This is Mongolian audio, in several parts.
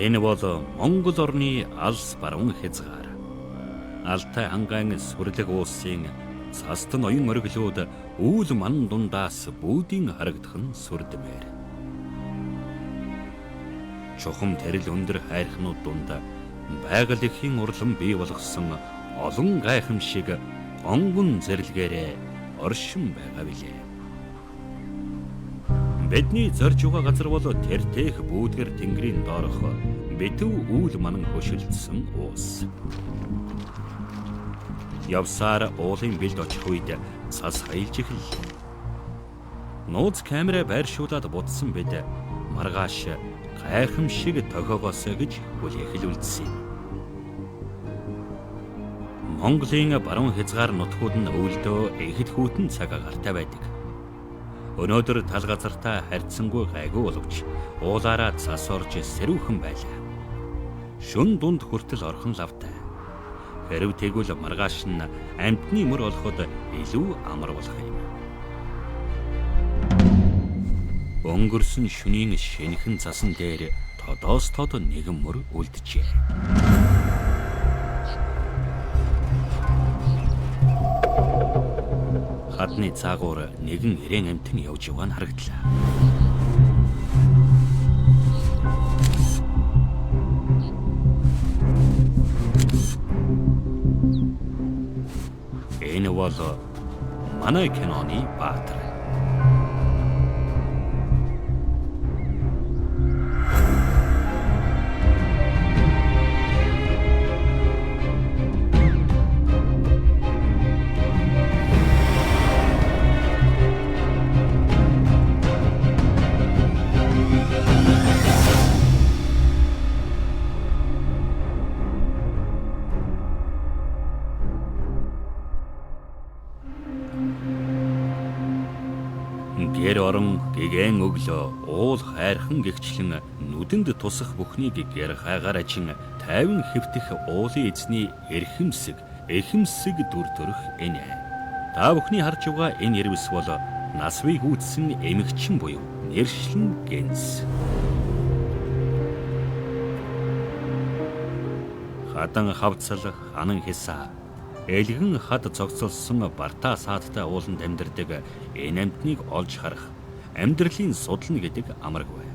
Энэ бол Монгол орны алс баруун хязгаар. Алтай хангаан сүрлэг уусын цаст ноён ориглууд үүл ман дундаас бүүдийн харагдах нь сүрдмээр. Чухам тэрл өндөр хайрхнууд дунд байгаль эхийн урлан бий болгосон олон гайхамшиг онгон зэрлэгээрээ оршин байгаа билээ. Бидний зорж байгаа газар бол тэртех бүүдгэр тэнгэрийн доорх битүү үүл манан хөшөлдсөн уус. Явсаар уулын бэлд очих үед цас хайлж эхэллээ. Нууц камера байршуулад будсан бид маргааш гайхамшиг тохиогоосоо гэж хүлээх үлдсэн. Монголын баруун хязгаар нутгууд нь өвөлдөө ихэд хүйтэн цаг агартай байдаг. Өнөөдөр тал газартаа харьцангуй гайгүй боловч уулаараа цас орж сэрүүхэн байлаа. Шүн дунд хүртэл орхон лавтай. Хэрв тэгвэл маргааш нь амьтны мөр олоход илүү амар болох юм. Өнгөрсөн шөнийн шинэхэн цасан дээр тодоос тод нэгэн мөр үлджээ. Хадны цаагуур нэгэн ирээн амьтан явж яваа нь харагдлаа. Энэ бол манай киноны баатар. Гэр орон гэгэн өглөө уул хайрхан гихчлэн нүдэнд тусах бүхнийг гэр хайгаар ачин тайван хэвтэх уулын эзний эрхэмсэг дүр төрх энэ. Та бүхний харж байгаа энэ ирвэс бол насвыг үүтсэн эмэгчин буюу нэршлэн гэнс. Хадан хавцал ханан хисаа элгэн хад цогцолсон бартаа саадтай ууланд амьдардаг энэ амьтныг олж харах амьдралын судлал гэдэг амаргүй.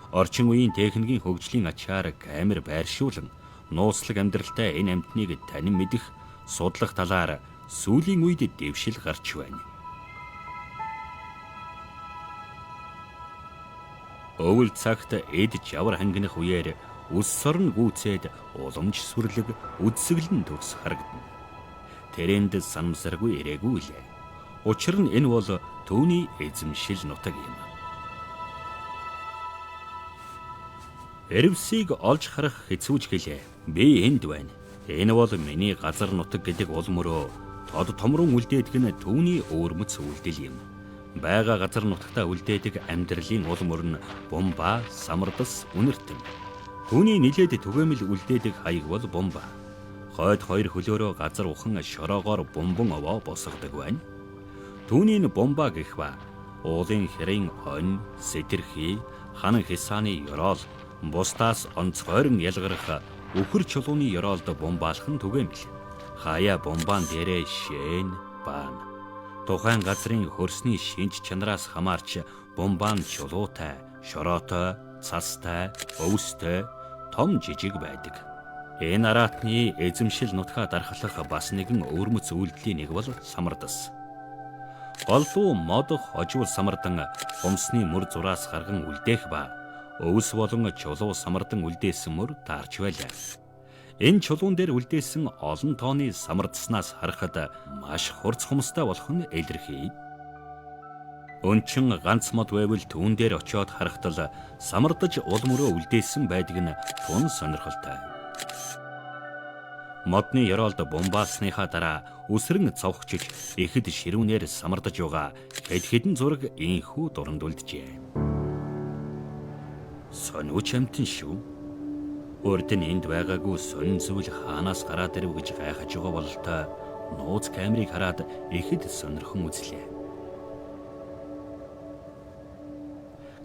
Орчин үеийн техникийн хөгжлийн ачаар камер байршуулан нууцлаг амьдралтай энэ амьтныг танин мэдэх судлах талаар сүүлийн үед дэвшил гарч байна. Өвөл цагт эд жавар хангинах үеэр үс сорн гүйцээд уламж сүрлэг үдсэглэн төгс харагдана. Тэрэнд санамсаргүй ирээгүй лээ. Учир нь энэ бол түүний эзэмшил нутаг юм. Эрвсийг олж харах хэцүүж гэлээ. Би энд байна. Энэ бол миний газар нутаг гэдэг ул мөрөө тод томрон үлдээдэг нь түүний өвөрмөц үйлдэл юм. Бага газар нутагтаа үлдээдэг амьдралын ул мөр нь бомба, самардас, үнэртэн. Түүний нилээд түгээмэл үлдээдэг хаяг бол бомба. Хойд хоёр хөлөөрөө газар ухан шороогоор бомбон овоо босгодог байна. Түүний бомба гэх ба уулын хэрийн хонь, сэтэрхий, ханан хисааны ёроол, бусдаас онцгойрон ялгарах өхөр чулууны ёроолд бомбаалах нь түгээмэл. Хаяа бомбаан дээрээ шээн, баан. Тухайн газрын хөрсний шинж чанараас хамаарч бомбаан чулуутай, шороотой, цастай, өвстэй, том жижиг байдаг. Энэ араатны эзэмшил нутгаа дархлах бас нэгэн өвөрмөц үйлдэлийн нэг бол самардас. Голдуу модох хожуул самардан хумсны мөр зураас гарган үлдээх ба өвс болон чулуу самардан үлдээсэн мөр таарч байлаа. Энэ чулуун дээр үлдээсэн олон тооны самардаснаас харахад маш хурц хумстай болох нь илэрхий. Өнчин ганц мод байвал түүн дээр очиод харахтал самардаж ул мөрөө үлдээсэн байдаг нь тун сонирхолтой. Модны ёроолд бомбаасныхаа дараа үсрэн цовхчиж ихэд ширүүнээр самардаж байгаа хэд хэдэн зураг инхүү дуранд үлджээ. Сониуч амтэн шүү. Урд нь энд байгаагүй сонин зүйл хаанаас гараад ирэв гэж гайхаж байгаа бололтой нууц камерыг хараад ихэд сонирхон үзлээ.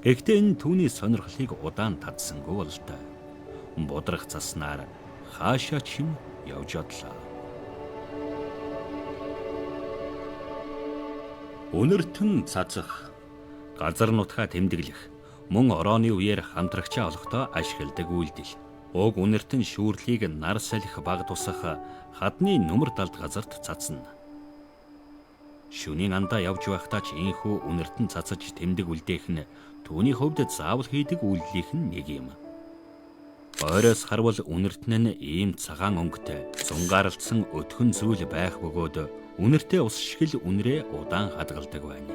Гэхдээ энэ түүний сонирхлыг удаан татсангүй бол та. Будрах заснаар хаашаа ч юм явж одлоо. Үнэртэн цацах, газар нутгаа тэмдэглэх, мөн орооны үеэр хамтрагчаа олохдоо ашигладаг үйлдэл. Уг үнэртэн шүүрлийг нар салхи баг тусах хадны нүмер далд газарт цацна. Шөнийн андаа явж байхдаа ч ийхүү үнэртэн цацаж тэмдэг үлдээх нь түүний хувьд заавал хийдэг үйлдэлийнх нь нэг юм. Ойроос харвал үнэртэн нь ийм цагаан өнгөтэй, зунгаарлцсан өтгөн зүйл байх бөгөөд үнэртэй ус шиг л үнрээ удаан хадгалдаг байна.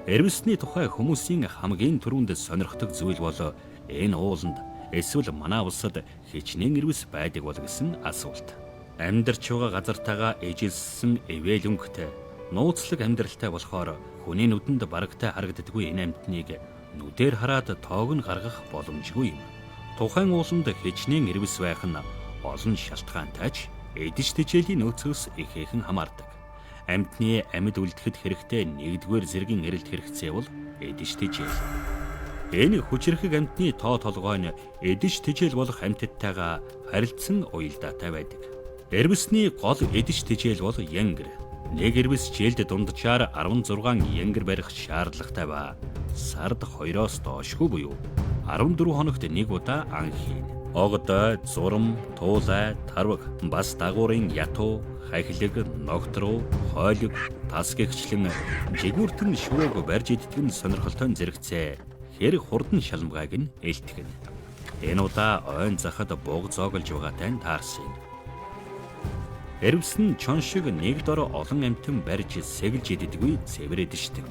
Эрвэсний тухай хүмүүсийн хамгийн түрүүнд сонирхдог зүйл бол энэ ууланд эсвэл манай улсад хичнээн эрвэс байдаг бол гэсэн асуулт. Амьдарч байгаа газартаагаа ижилссэн эвэл өнгөтэй, нууцлаг амьдралтай болохоор хүний нүдэнд барагтай харагддаггүй энэ амьтныг нүдээр хараад тоог нь гаргах боломжгүй юм. Тухайн ууланд хичнээн эрвэс байх нь олон шалтгаантай ч эдэж тэжээлийн нөөцөөс ихээхэн хамаардаг. Амьтны амьд үлдэхэд хэрэгтэй нэгдүгээр зэргийн эрэлт хэрэгцээ бол эдэж тэжээл. Энэ хүчрхэг амьтны тоо толгой нь эдэж тэжээл болох амьтадтайгаа харилцсан уялдаатай байдаг. Эрвэсний гол эдэж тэжээл бол янгэр. Нэг эрвэс жилд дунджаар 16 янгэр барих шаардлагатай ба сард 2-оос доошгүй буюу 14 хоногт нэг удаа ан хийн. Огдой, зурам, туулай, тарваг, бас дагуурын ятуу, хахилэг, ногтруу, хойлог, тас гэгчлэн жигүүртэн шүүг барьж иддэг нь сонирхолтой зэрэгцээ хэрэг хурдан шалмгааг нь элтгэн. Энэ удаа ойн захад буг зоглож байгаатай нь таарсан. Эрвэс нь чон шиг нэг дор олон амьтан барьж сэгэлж иддэггүй цэвэр эдэждэг.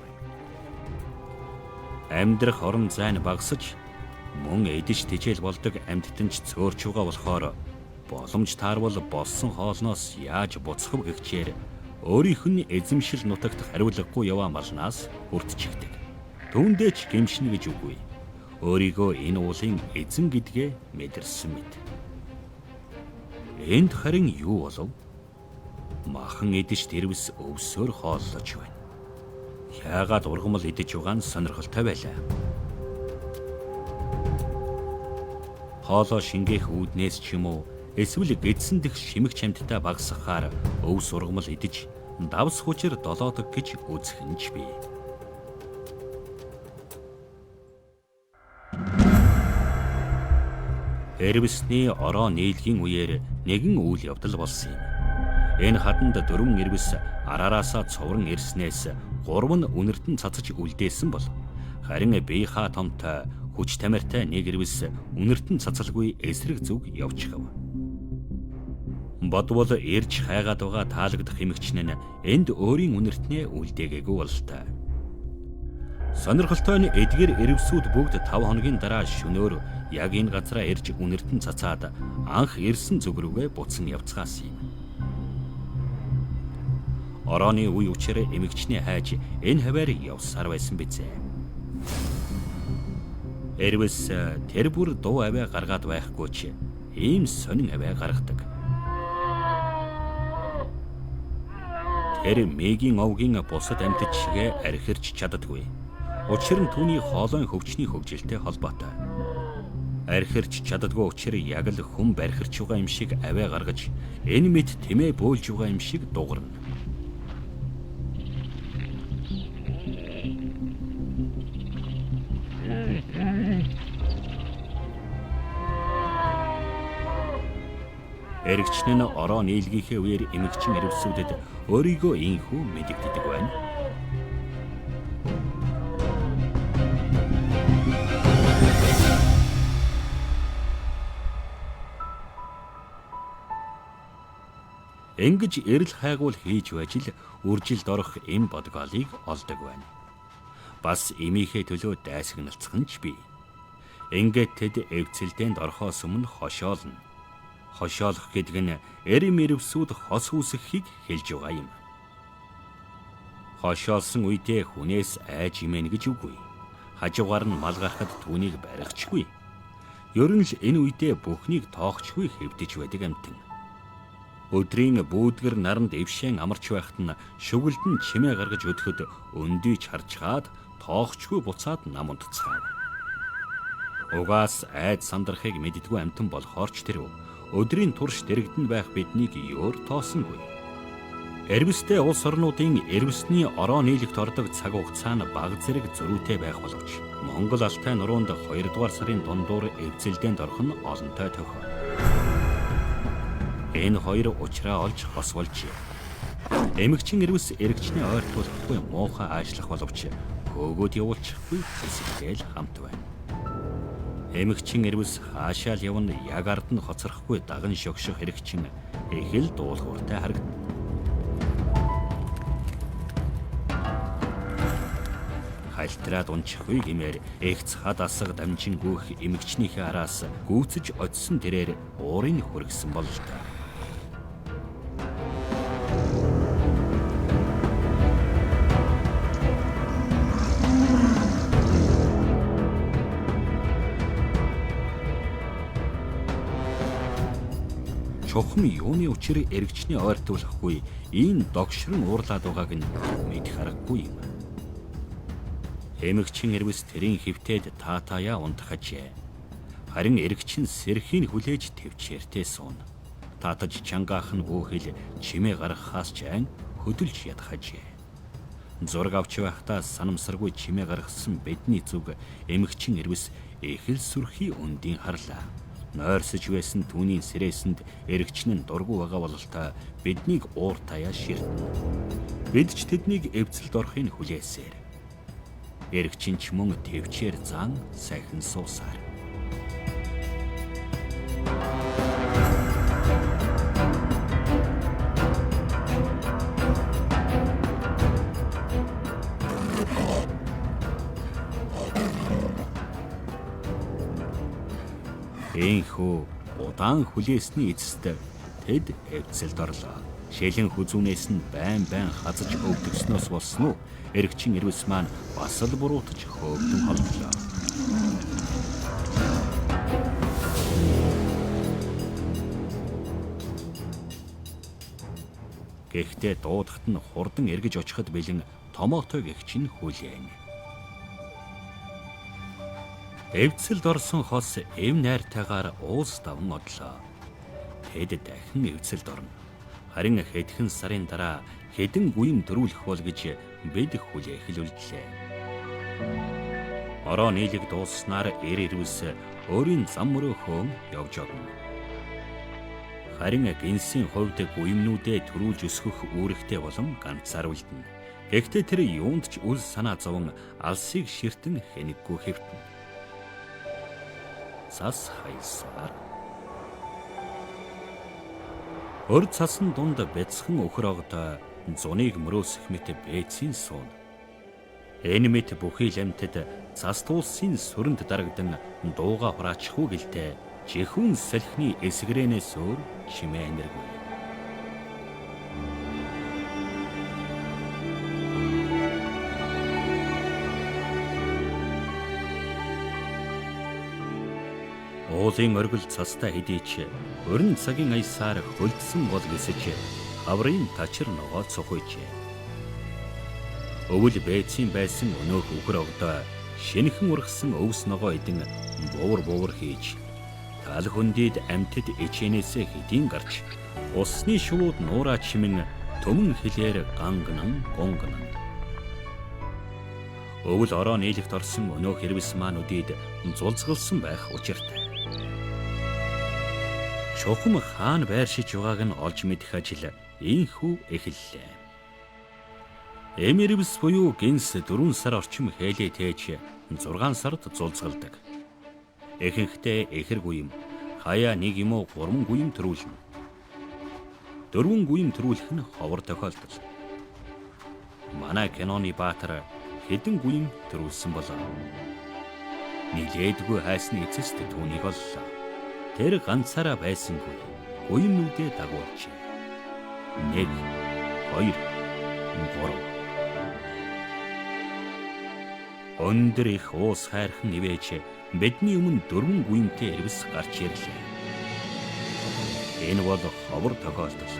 Амьдрах орон зайн багасж мөн эдэж тэжээл болдог амьтдэнч цөөрч байгаа болохоор боломж таарвал болсон хоолноос яаж буцах вэ гэгчээр өөрийнх нь эзэмшил нутагт хариулгагүй яваа малнаас үрдчихдэг. Түүндээ ч гэмшнэ гэж үгүй. Өөрийгөө энэ уулын эзэн гэдгээ мэдэрсэн мэт. Энд харин юу болов? Махан эдэж тэрвэс өвсөөр хооллож байна. Яагаад ургамал эдэж байгаа нь сонирхолтой байлаа. Хоолоо шингээх үүднээс ч юм уу эсвэл гэдсэн дэх шимэгч амьтдаа багасгахаар өв сургамал идэж давс хүчээр долоодог гэж үзэх нь ч бий. Эрвэсний ороо нийлгийн үеэр нэгэн үйл явдал болсон юм. Энэ хаданд 4 эрвэс араараасаа цоврон ирснээс 3 нь үнэртэн цацаж үлдээсэн бол харин бийха томтой хүч тамиртай нэг эрвэс үнэртэн цацалгүй эсрэг зүг явчихав. Бодвол ирж хайгаад байгаа таалагдах хэмэгчнэ нь энд өөрийн үнэртнээ үлдээгээгүй бололтой. Сонирхолтой нь эдгээр эрвсүүд бүгд 5 хоногийн дараа шөнөөр яг энэ газараа ирж үнэртэн цацаад анх ирсэн зүг рүүгээ буцан явцгаас юм. Орооны үе учраа эмэгчний хайж энэ хаваар явсаар байсан бизээ. Эрвэс тэр бүр дуу аваа гаргаад байхгүй ч ийм сонин аваа гаргадаг. Тэр мэгийн овгийн бусад амьтад шигэ архирч чаддаггүй. Учир нь түүний хоолойн хөвчний хөгжилтэй холбоотой. Архирч чаддаггүй учир яг л хүн бархирч байгаа юм шиг аваа гаргаж энэ мэд тэмээ бөөлж байгаа юм шиг дуурна. Эрэгчнэн ороо нийлгийнхээ үеэр эмэгчин эрвсүүдэд өөрийгөө ийхүү мэдэгддэг байна. Ингэж эрэл хайгуул хийж байж л үржилд орох эм бодгоолыг олдог байна. Бас эмийнхээ төлөө дайсагналцах нь ч бий. Ингээд тэд эвцэлдээнд орохоос өмнө хошоолно. Хошоолох гэдэг нь эрэм эрвсүүд хос үүсэхийг хэлж байгаа юм. Хошоолсон үедээ хүнээс айж имэн гэж үгүй. Хажуугаар нь мал гарахад түүнийг барихчгүй. Ер нь л энэ үедээ бүхнийг тоохчгүй хэвдэж байдаг амтэн. Өдрийн бүүдгэр наранд эвшэн амарч байхад нь шүгэлдэн чимээ гаргаж өдөхөд өндийч харжгаад тоохчгүй буцаад нам унтцгаав. Угаас айд сандрахыг мэддгүй амтан болохоор ч тэр өдрийн турш дэрэгдэн байх биднийг ёор тоосонгүй. Эрвэстэй улс орнуудын эрвэсний ороо нийлэгт ордог цаг хугацаа нь бага зэрэг зөрүүтэй байх боловч Монгол Алтай нуруунд 2 дугаар сарын дундуур эвзэлдээнд орох нь олонтой тохио. Энэ хоёр учраа олж хос болжээ. Эмэгчин эрвэс эрэгчний ойртуулахгүй муухай ажиллах боловч хөөгөөд явуулчихгүй хэсэгтэл хамт байна. Эмэгчин эрвэс хаашаа л явна яг ард нь хоцрохгүй даган шогших эрэгчин их л дуулууртай харагдана. Хальтраад унчихгүй гэмээр эгц хад асга дамжин гүйх эмэгчнийхээ араас гүйцэж очсон тэрээр уурыг хүргэсэн бол л даа. Чухам юуны учир эрэгчний ойртуулахгүй ийм догшрон уурлаад байгааг нь мэдэх аргагүй юм. Эмэгчин эрвэс тэрийн хөвтөд таатаяа унтахажээ. Харин эрэгчин сэрхийн хүлээж төвчээртэй сууна. Таатаж чангаах нь хөөхөл чимээ гаргахаас ч айн хөдөлж ядахажээ. Зураг авч байхдаа санамсаргүй чимээ гаргасан бидний зүг эмэгчин эрвэс их л сүрхий өндийн харлаа. Нойрсож байсан түүний сэрээсэнд эрэгчнэн дургу байгаа бололтой биднийг ууртаяа ширтэн. Бид ч тэднийг эвцэлд орохыг хүлээсээр. Эрэгчин ч мөн төвчээр зан сайхан суусаар. Энхүү удаан хүлээсний эцэст тэд эвцэлд орлоо. Шилэн хүзүүнээс нь байн хазаж өвдөгснөөс болсон уу? Эрэгчин эрвэс маань бас л буруутж хөөгдөн холлоо. Гэхдээ дуудахт нь хурдан эргэж очиход бэлэн томоотой гэгч нь хүлээн. Эвцэлд орсон хос эв найртайгаар уус даван одлоо. Тэд дахин эвцэлд орно. Харин хэдхэн сарын дараа хэдэн гүйм дөрүүлэх бол гэж бид хүлээхлүүллээ. Ороо нийлэг дууссанаар эрвэс өөрийн зам мөрөөхөн явж огно. Харин гинсийн хувьд гүймнүүдээ төрүүлж өсгөх үүрэгтэй болон ганцаар үлдэнэ. Гэхдээ тэр юунд ч үл санаа зовон алсыг ширтэн хэнэггүй хэвтэн. Цас хайсаар. Өр цасан дунд бяцхан өхөр огтой зуныг мөрөөсөх мэт бэцийн суун. Энэ мэт бүхий ламтад цас туулсын сүрэнд дарагдан дууга хураачихгүй гэлтэй жихүүн салхины эсгэрэнээс өөр чимээ энергүй. Уулын оргил цастай хэдийч өрн цагийн аясаар хөлдсөн бол гэсэж аврын тачир ногоо цохойжээ. Өвөл бэцийн байсан өнөөх өхөр огдоо шинэхэн ургасан өвс ногоо идэн буур хийж тал хөндийд амтд ичэнээсээ хэдийн гарч усны шууд нуураа чимэн төмөн хэлээр гангнан гонгнан. Өвөл ороо нийлэгт орсон өнөөх эрвэс маань үдийд зулцгалсан байх учиртай. Чухам хаан байршиж байгааг нь олж мэдэх ажил ийхүү эхэллээ. Эмэрвс буюу гинс 4 сар орчим хээлээ тээж 6 сард зулцгалдаг. Эхэнхдээ эхэр гүйм, хаяа 1 юм уу 3 гүйм төрүүлнэ. 4 гүйм төрүүлэх нь ховор тохиолдол. Манай киноны баатар хэдэн гүйм төрүүлсэн болоо. Нилээдгүй хайсны эцэст түүнийг оллоо. Тэр ганцаараа байсангүй гүймнүүдээ дагуулжээ. 1, 2, 3. Өндөр их уус хайрхан ивэж бидний өмнө 4 гүймтэй эрвэс гарч ирлээ. Энэ бол ховор тохиолдол.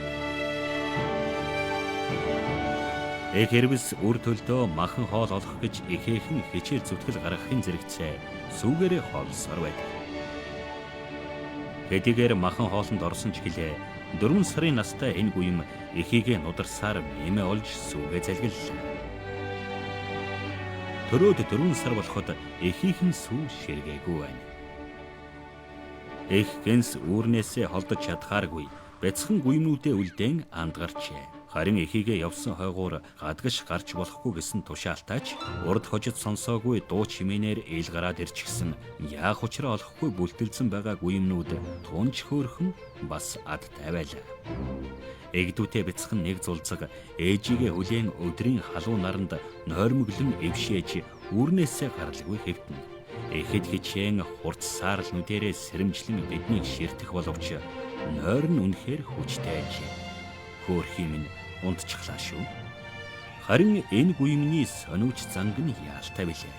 Эх хэрвэс үр төлдөө махан хоол олох гэж ихээхэн хичээл зүтгэл гаргахын зэрэгцээ сүүгээрээ хоолсоор байдаг. Хэдийгээр махан хоолнд орсон ч гэлээ 4 сарын настай энэ гүйм эхийгээ нударсаар мэмэ олж сүүгээ залгиллаа. Төрөөд 4 сар болоход эхийнхэн сүү ширгээгүй байна. Эх гэнс үүрнээсээ холдож чадхааргүй бяцхан гүймнүүдээ үлдээн андгарчээ. Харин эхийгээ явсан хойгуур гадагш гарч болохгүй гэсэн тушаалтайч урд хожид сонсоогүй дуу чимээнээр ил гараад ирчихсэн яах учраа олохгүй бүлтэлсэн байгаа гүймнүүд тунч хөөрхөн бас ад тавиалаа. Эгдүүтэй бяцхан нэг зулцаг ээжигээ хүлээн өдрийн халуун наранд нойрмоглон эвшээж үүрнээсээ гаралгүй хэвтэн. Эхэд хичээн хурцсаар л нүдэрээ сэрэмжлэн биднийг ширтэх боловч нойр нь үнэхээр хүчтэй ажээ. Хөөрхийн минь унтчихлаа шүү. Харин энэ гүймний сониуч занг нь яалтай билээ.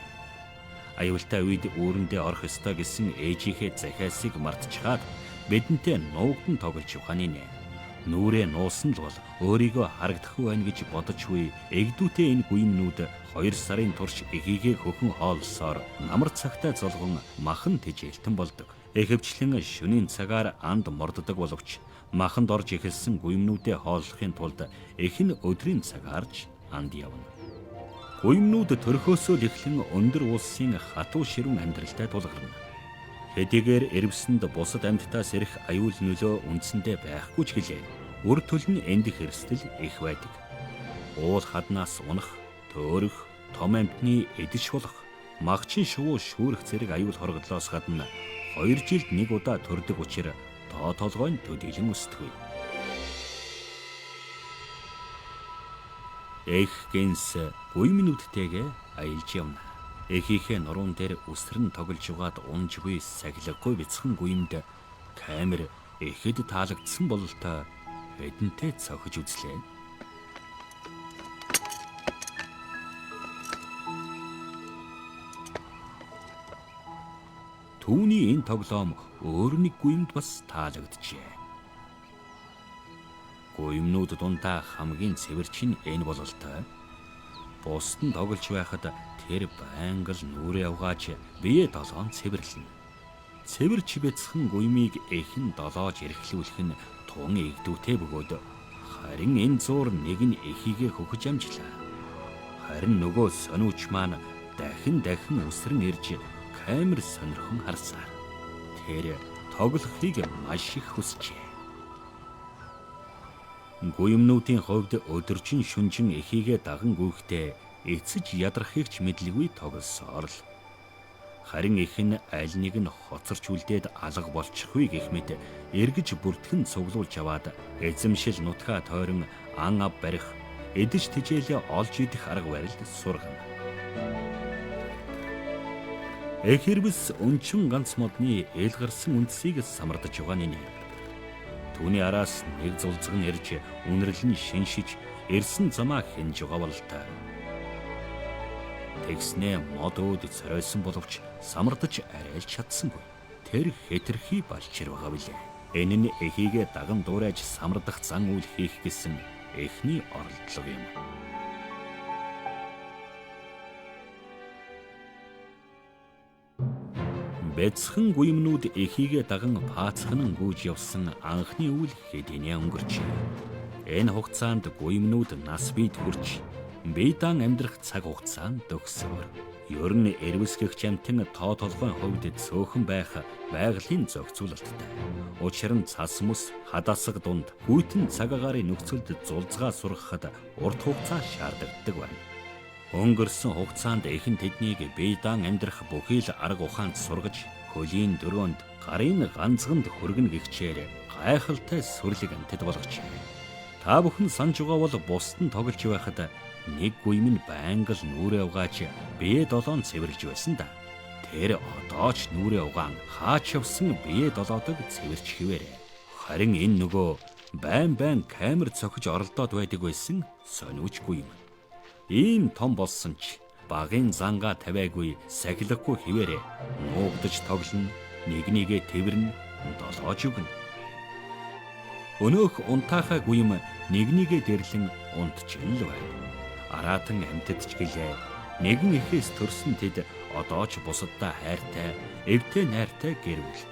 Аюултай үед үүрэндээ орох ёстой гэсэн ээжийнхээ захиасыг мартчихад бидэнтэй нуугдан тоглож ухааны нэ. Нүрээ нуусан л бол өөрийгөө харагдахгүй байна гэж бодож буй эгдүүтэй энэ гүймнүүд 2 сарын турш эхийгээ хөхөн хоолсоор намар цагтаа золгон махан тэжээлтэн болдог. Эхэвчлэн шөнийн цагаар анд морддог боловч маханд орж эхэлсэн гүймнүүдэд хооллохын тулд эхэн өдрийн цагаарч анд явна. Гүймнүүд төрхөөсөө л эхлэн өндөр улсын хатуу ширүүн амьдралтай тулгарна. Хэдийгээр эрвсэнд бусад амьтдаас ирэх аюул нөлөө үндсэндээ байхгүй ч гэлээ үр төлн нь эндх эрсдэл их байдаг. Уул хаднаас унах, төөрөх, том амьтны эдэж болох, магчин шувуу шүүрэх зэрэг аюул хоргодлоос гадна 2 жилд 1 удаа төрдөг учраас тоо толгой нь төдийлөн өсдөггүй. Эх гэнс гүймнүүдтэйгээ аялж явна. Эхийнхээ нуруунд дээр үсрэн тоглож угаад унж буй сахилгагүй бяцхан гүймд камер эхэд таалагдсан бололтой эдэнтэй цохиж үзлээ. Түүний энэ тоглоом өөр нэг гүймд бас таалагджээ. Гүймнүүд дундаа хамгийн цэвэрчин энэ бололтой. Бусд нь тоглож байхад тэр байнга л нүрээ угааж бие долоон цэвэрлэнэ. Цэвэрч бяцхан гүймийг эхэн долоож эрхлүүлэх нь тун эгдүүтэй бөгөөд харин энэ зуур нэг нь эхийгээ хөхөж амжлаа. Харин нөгөө сониуч маань дахин үсрэн ирж камер сонирхон харсаар тэр тоглохыг маш их хүсжээ. Гүймнүүдийн хувьд өдөржин шүнжин эхийгээ даган гүйхтэй эцэж ядрахыг ч мэдлгүй тоглосоор л. Харин их нь аль нэг нь хоцорч үлдээд алга болчихгүй гэх мэт эргэж бүртгэн цуглуулж аваад эзэмшил нутгаа тойрон ан ав барих, эдэж тижээлээ олж идэх арга барилд сургана. Эх хэрвэс өнчин ганц модны ээлгарсан үндсийг самардаж байгаа нэ. Түүний араас нэг зулцэг нь ирж үнэрлэн шиншиж ирсэн замаа хинж байгаа бололтой. Тэгснээ мод өөд царайсан боловч самардаж арайлж чадсангүй. Тэр хэтэрхий балчир байгаа билээ. Энэ нь эхийгээ даган дуурайж самардах зан үйл хийх гэсэн эхний оролдлого юм. Бяцхан гүймнүүд эхийгээ даган паацхан гүйж явсан анхны үйл хэдийнэ өнгөрчээ. Энэ хугацаанд гүймнүүд нас бийд хүрч бие даан амьдрах цаг хугацаанд төгсөөр. Ер нь эрвэсгэгч амтэн тоо толгойн хувьд цөөхөн байх байгалийн зохицуулалттай. Учир нь цас мэс хадасаг дунд хүйтэн цаг агаарын нөхцөлд зулцгаа сургахад урт хугацаа шаарддаг байна. Өнгөрсөн хугацаанд эхэн тэднийг бие даан амьдрах бүхий л арга ухаанд сургаж, хөлийн дөрөөнд гарын ганцганд хөргөн гихчээр гайхалтай сүрлэг амтд болгожээ. Та бүхэн санаж байгаа бол бусд нь тоглож байхад нэг гүйм нь байнга л нүрээ угааж бие долоон цэвэрлж байсан да. Тэр одоо ч нүрээ угаан хаач явсан бие долоодог цэвэрч хിവэрэ. Харин энэ нөгөө байн камер цохиж оролдоод байдаг байсан сониуч гүйм. Ийм том болсон ч багын зангаа тавиагүй сахилгагүй хിവэрэ нуугдаж тоглоно, нэг нэгэ тэрвэрнэ, долоож өгнө. Өнөөх унтаахай гүйм нэгнийгээ дэрлэн унтчихл байна. Араатан амьтад ч гэлээ. Нэгэн эхээс төрсөн тэд одоо ч бусаддаа хайртай, эвтэй найртай гэрвэл.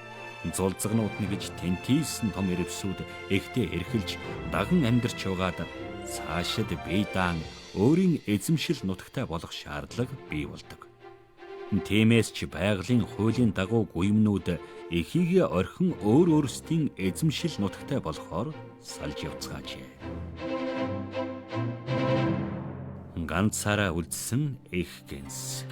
Зулцгнууд нэгж тентийсэн том ирвсүүд ихтэй эрхэлж даган амьдарч явгаад цаашид бие даан өөрийн эзэмшил нутагтай болох шаардлага бий болдог. Тиймээс ч байгалийн хуулийн дагуу гүймнүүд эхийгээ орхин өөр өөрсдийн эзэмшил нутагтай болохоор салж явцгаажээ. Ганцаараа үлдсэн их гэнс.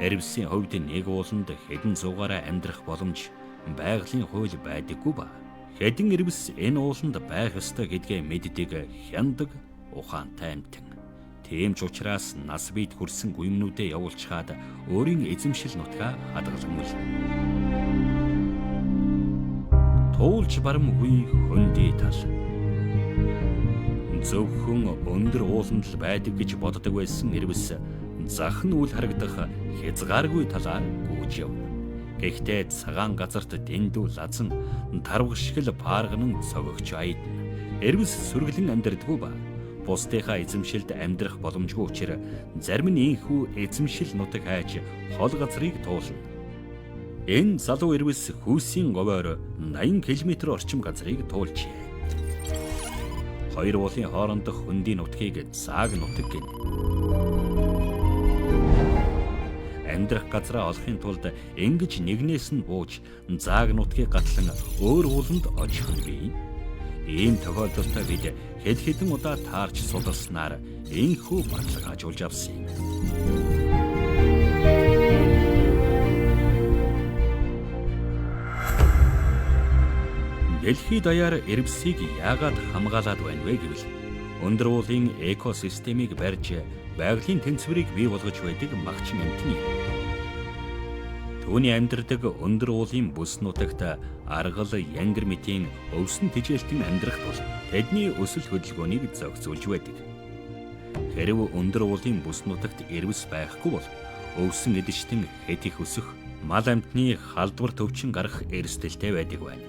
Эрвсийн хувьд нэг ууланд хэдэн зугаараа амьдрах боломж байгалийн хууль байдаггүй ба хэдэн эрвс энэ ууланд байх ёстой гэдгээ мэддэг хяндаг ухаантай амьтан. Тийм ч учраас нас бид хүрсэн гүймнүүдэд явуулчихад өөрийн эзэмшил нутгаа хадгаламжгүй. Туулж барамгүй хөндөй тал. Зөвхөн өндөр ууланд л байдаг гэж боддог байсан эрвс зах нь үл харагдах хязгааргүй талаар гүйж явна. Гэхдээ цагаан газарт дэндүү лазан тарвагшгэл парган цогогч айдна. Эрвс сүргэлэн амьдардгүй ба бусдынхаа эзэмшилд амьдрах боломжгүй учраас зарим нь ийхүү эзэмшил нутаг хайж хол газрыг туулна. Энэ залуу эрвс хүйсийн говоор 80 км орчим газрыг туулжээ. Хоёр уулын хоорондох хөндийн нутгийг зааг нутаг гэнэ. Амьдрах газраа олохын тулд ингэж нэгнээс нь бууж зааг нутгийг гатлан өөр ууланд очих нь бий. Ийм тохиолдолд бид хэд хэдэн удаа таарч судалснаар энэхүү батлаг хажуулж авсан юм. Дэлхий даяар эрвсийг яагаад хамгаалаад байна вэ гэвэл өндөр уулын экосистемийг барьж байгалийн тэнцвэрийг бий болгож байдаг магчин амьтны. Түүний амьдардаг өндөр уулын бүс нутагт аргал янгар мэтийн өвсөн тэжээлтэн амьдрах тул тэдний өсөл хөдөлгөөнийг зохицуулж байдаг. Хэрв өндөр уулын бүс нутагт эрвс байхгүй бол өвсөн эдэштэн хэд их өсөх, мал амьтны халдвар төвчин гарах эрсдэлтэй байдаг байна.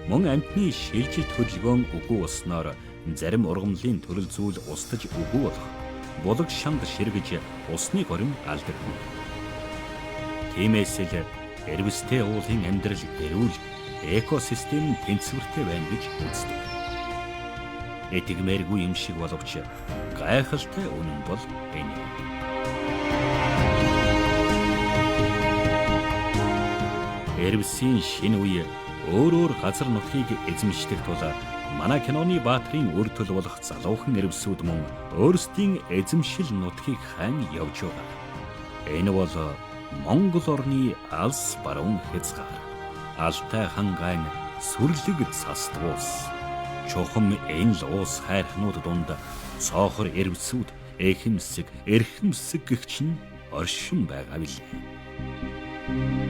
Мөн амьтны шилжилт хөдөлгөөн үгүй болсноор зарим ургамлын төрөл зүйл устж үгүй болох, булаг шанд ширгэж усны горим алдагдана. Тиймээс л эрвстэй уулын амьдрал эрүүл, экосистем тэнцвэртэй байна гэж үздэг. Этгмээргүй юм шиг боловч гайхалтай үнэн бол энэ. Эрвсийн шинэ үе өөр газар нутгийг эзэмшдэг тул манай киноны баатрын үр төл болох залуухан эрвсүүд мөн өөрсдийн эзэмшил нутгийг хайн явж байгаа. Энэ бол Монгол орны алс баруун хязгаар. Алтай хангайн сүрлэг цаст уус. Чухам энэ л уус хайрхнууд дунд цоохор эрвсүүд эхэмсэг, эрхэмсэг гэгч нь оршин байгаа билээ.